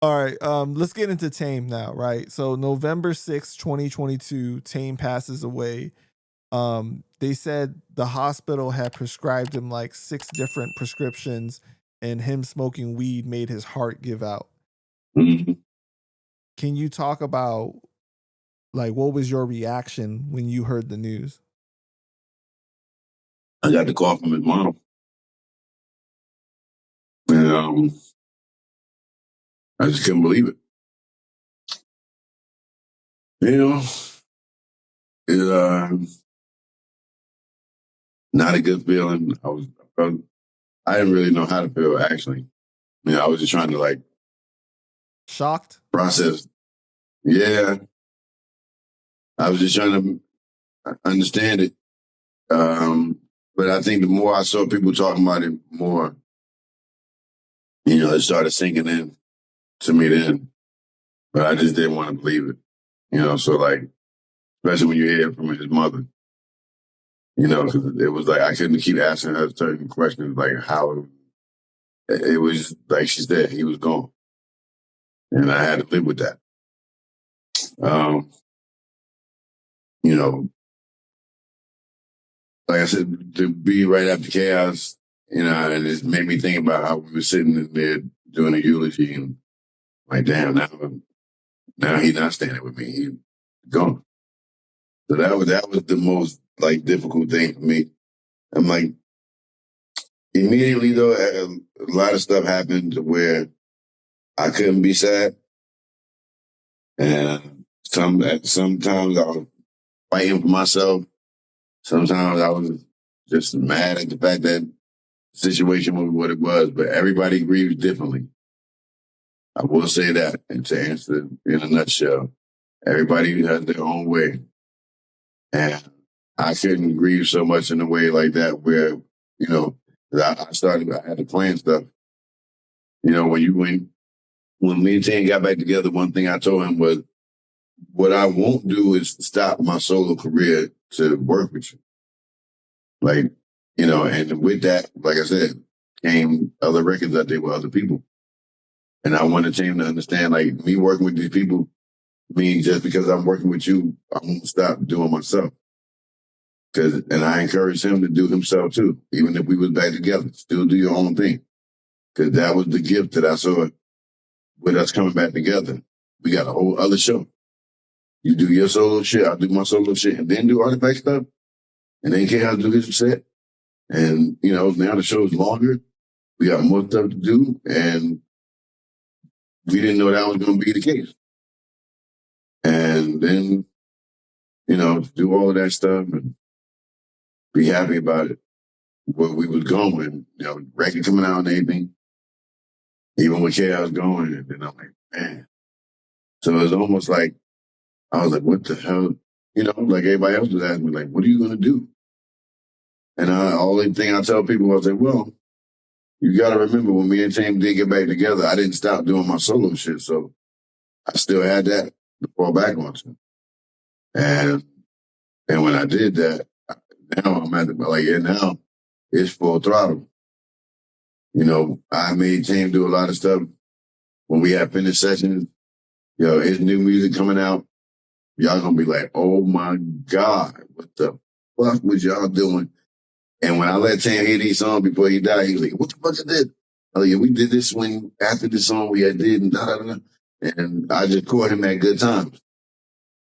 All right, let's get into Tame now, right? So November 6th, 2022, Tame passes away. They said the hospital had prescribed him like 6 different prescriptions, and him smoking weed made his heart give out. Mhm. Can you talk about like what was your reaction when you heard the news? I got the call from his mom. And I just couldn't believe it. You know, it's not a good feeling. I didn't really know how to feel actually. I was just trying to like Shocked? process. Yeah, I was just trying to understand it. But I think the more I saw people talking about it, more, it started sinking in to me then. But I just didn't want to believe it. So like, especially when you hear it from his mother, because it was like I couldn't keep asking her certain questions, like how it was. Like she said, he was gone, and I had to live with that. Um, you know, like I said, to be right after chaos, and it made me think about how we were sitting in there doing a eulogy, and like, damn, now he's not standing with me. He's gone. So that was the most like difficult thing for me. I'm like, immediately though, a lot of stuff happened to where I couldn't be sad, and sometimes I was fighting for myself. Sometimes I was just mad at the fact that the situation was what it was. But everybody grieves differently. I will say that, and to answer in a nutshell, everybody has their own way, and I couldn't grieve so much in a way like that where 'cause I had to plan stuff. When me and Tan got back together, one thing I told him was, what I won't do is stop my solo career to work with you. Like, and with that, like I said, came other records I did with other people. And I wanted Tan to understand, like, me working with these people means just because I'm working with you, I won't stop doing myself. And I encouraged him to do himself too, even if we was back together, still do your own thing. Cause that was the gift that I saw with us coming back together. We got a whole other show. You do your solo shit, I'll do my solo shit, and then do artifact stuff. And then Chaos do his set. And, now the show is longer. We got more stuff to do. And we didn't know that was going to be the case. And then, do all of that stuff and be happy about it, where we was going, record coming out and everything, even with Chaos going. And then I'm like, man. So it was almost like, I was like, what the hell? Like everybody else was asking me, like, what are you going to do? And all the thing I tell people, I was like, well, you got to remember when me and Tame did get back together, I didn't stop doing my solo shit. So I still had that to fall back onto. And when I did that, now I'm at now it's full throttle. I made Tame do a lot of stuff when we had finished sessions. It's new music coming out. Y'all gonna be like, oh my God, what the fuck was y'all doing? And when I let Tame hear these songs before he died, he was like, what the fuck is this? Oh yeah, we did this after this song we had did and da da da. And I just caught him at good times.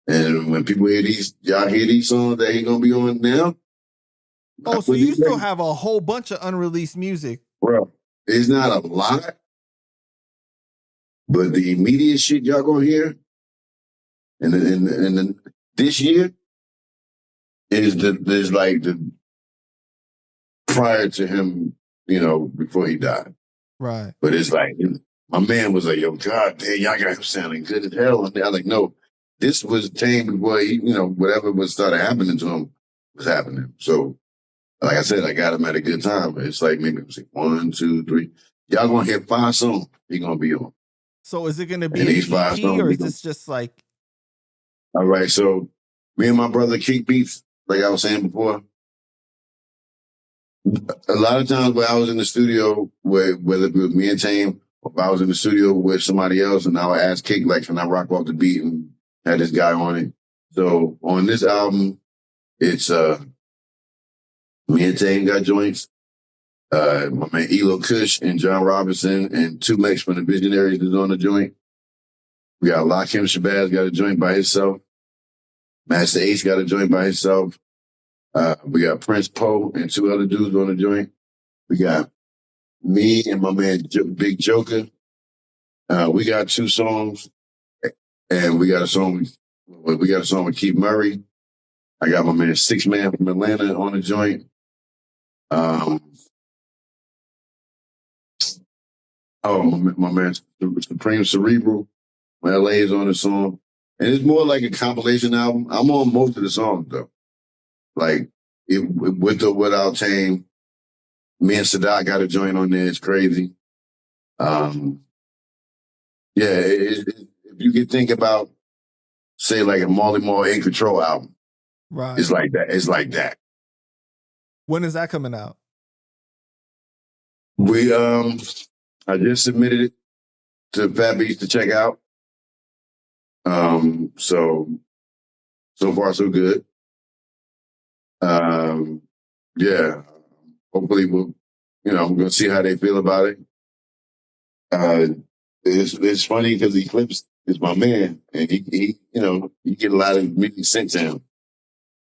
And when people y'all hear these songs that he gonna be on now. Oh, so you still have a whole bunch of unreleased music. Bro, it's not a lot, but the immediate shit y'all gonna hear, and then this year is like the prior to him, before he died. Right. But it's like, my man was like, yo, God damn, y'all got him sounding good as hell. And I was like, no, this was Tame before he, whatever was started happening to him was happening. So, like I said, I got him at a good time. It's like maybe it was like 1, 2, 3. Y'all gonna hear 5 songs he gonna be on. So is it gonna be an EP or is this just like? All right, so me and my brother Keith Beats, like I was saying before. A lot of times when I was in the studio, whether it was me and Tame if I was in the studio with somebody else and I would ask Kick, like, can I rock off the beat and had this guy on it. So on this album, it's me and Tame got joints. My man Elo Kush and John Robinson and Two Mex from the Visionaries is on the joint. We got Lakim Shabazz got a joint by himself. Master Ace got a joint by himself. We got Prince Poe and two other dudes on the joint. We got me and my man Big Joker. We got 2 songs, and we got a song. We got a song with Keith Murray. I got my man Six Man from Atlanta on the joint. My man Supreme Cerebral from LA is on the song. And it's more like a compilation album. I'm on most of the songs though. Like with or without Tame. Me and Sadat got a joint on there. It's crazy. If you could think about, say, like a Marley Marl In Control album, Right. it's like that. It's like that. When is that coming out? I just submitted it to Fat Beats to check out. So far so good. Yeah. Hopefully we're gonna see how they feel about it. It's funny because Eclipse is my man, and he you get a lot of music sent to him.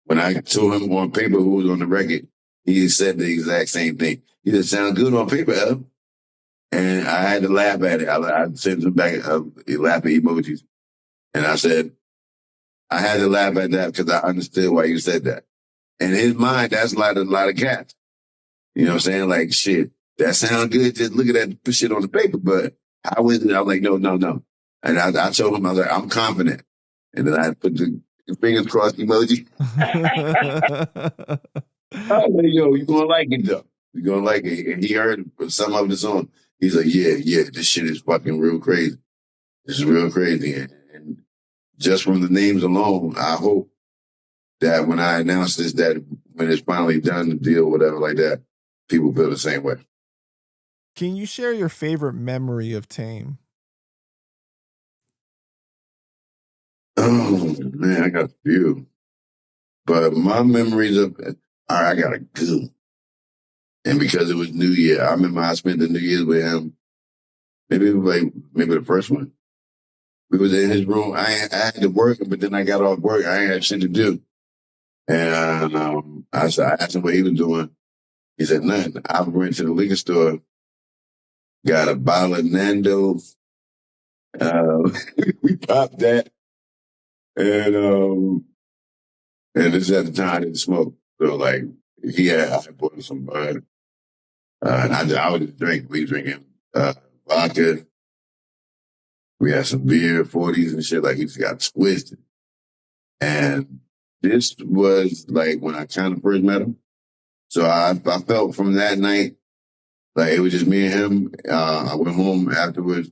When I told him on paper who was on the record, he said the exact same thing. He said, "Sound good on paper, Ella." And I had to laugh at it. I sent him back laughing emojis, and I said, I had to laugh at that because I understood why you said that. In his mind, that's like a lot of cats. You know what I'm saying? Like, shit, that sounds good. Just look at that shit on the paper. But how is it? I was like, no. And I told him, I was like, I'm confident. And then I put the fingers crossed emoji. I was like, yo, you're going to like it, though. You're going to like it. And he heard some of the song. He's like, yeah, this shit is fucking real crazy. This is real crazy. And just from the names alone, I hope that when I announce this, that when it's finally done, the deal, whatever like that, people feel the same way. Can you share your favorite memory of Tame? Oh, man, I got a few. But my memories of, all right, I got a good one. And because it was New Year, I remember I spent the New Year's with him. Maybe the first one. We was in his room. I had to work, but then I got off work. I ain't had shit to do. And I asked him what he was doing. He said, nothing. I went to the liquor store, got a bottle of Nando's. We popped that. And this is at the time I didn't smoke. So like I bought some bud. And I was just drinking. We drinking vodka. We had some beer, 40s and shit. Like he just got twisted. And this was like when I kind of first met him. So I felt from that night, like it was just me and him. I went home afterwards.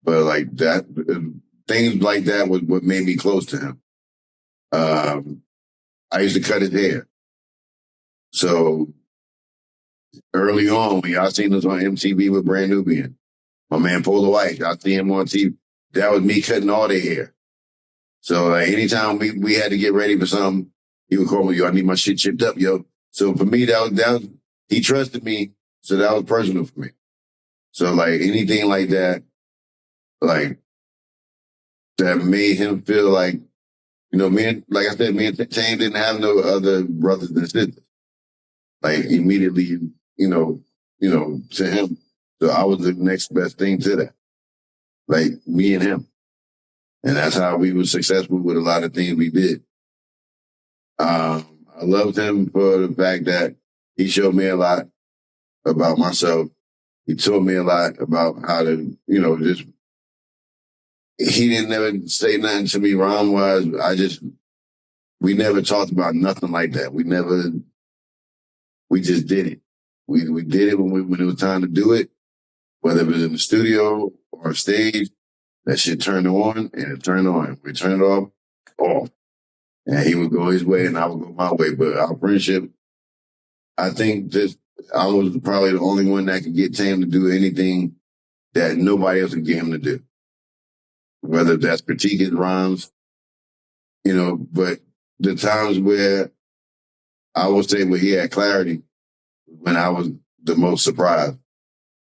But like that, things like that was what made me close to him. I used to cut his hair. So early on, when y'all seen us on MTV with Brand Nubian, my man Polar White, y'all see him on TV. That was me cutting all their hair. So like anytime we had to get ready for something, he would call me, yo, I need my shit chipped up, yo. So for me, that was he trusted me, so that was personal for me. So like anything like that, like that made him feel like, me and Tame didn't have no other brothers and sisters. Like immediately, to him. So I was the next best thing to that. Like me and him. And that's how we were successful with a lot of things we did. I loved him for the fact that he showed me a lot about myself. He taught me a lot about how to, he didn't never say nothing to me rhyme-wise. We never talked about nothing like that. We just did it. We did it when it was time to do it, whether it was in the studio or stage. That shit turned on and it turned on. We turned it off. And he would go his way and I would go my way. But our friendship, I think I was probably the only one that could get Tame to do anything that nobody else can get him to do. Whether that's critique his rhymes, but the times where I would say where he had clarity, when I was the most surprised,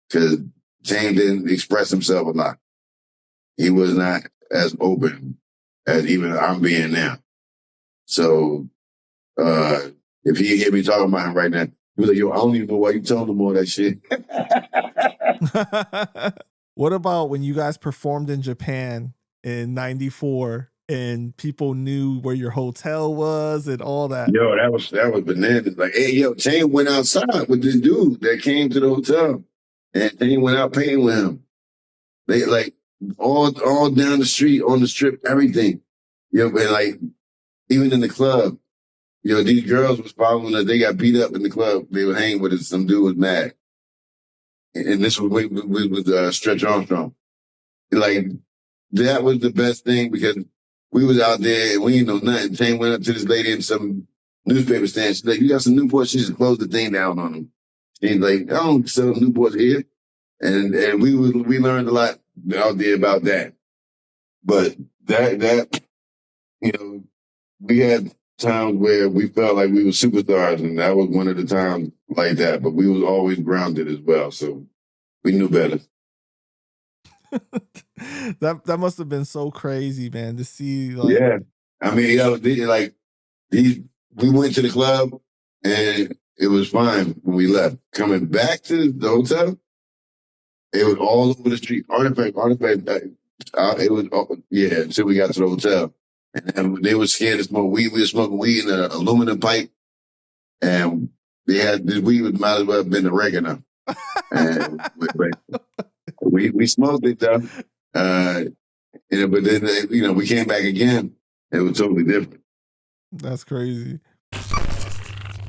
because Tame didn't express himself a lot. He was not as open as even I'm being now. So if he hear me talking about him right now, he was like, yo, I don't even know why you telling him all that shit. What about when you guys performed in Japan in '94 and people knew where your hotel was and all that? Yo, that was bananas. Like, hey, yo, Tame went outside with this dude that came to the hotel, and Tame went out paying with him. They like all down the street, on the strip, everything. And like even in the club, these girls was following us. They got beat up in the club. They were hanging with us. Some dude was mad, and this was with Stretch Armstrong. Like that was the best thing because we was out there and we didn't know nothing. Tame went up to this lady in some newspaper stand. She's like, "You got some Newports?" She just closed the thing down on him. He's like, "I don't sell Newports here," and we learned a lot out there about that. But that we had times where we felt like we were superstars, and that was one of the times like that. But we was always grounded as well, so we knew better. That must have been so crazy, man, to see. Like, yeah, I mean, we went to the club and it was fine when we left. Coming back to the hotel, it was all over the street. Artifact. It was until we got to the hotel. And they were scared to smoke weed. We were smoking weed in an aluminum pipe. And they had this weed might as well have been oregano. And we smoked it though. But then we came back again. It was totally different. That's crazy.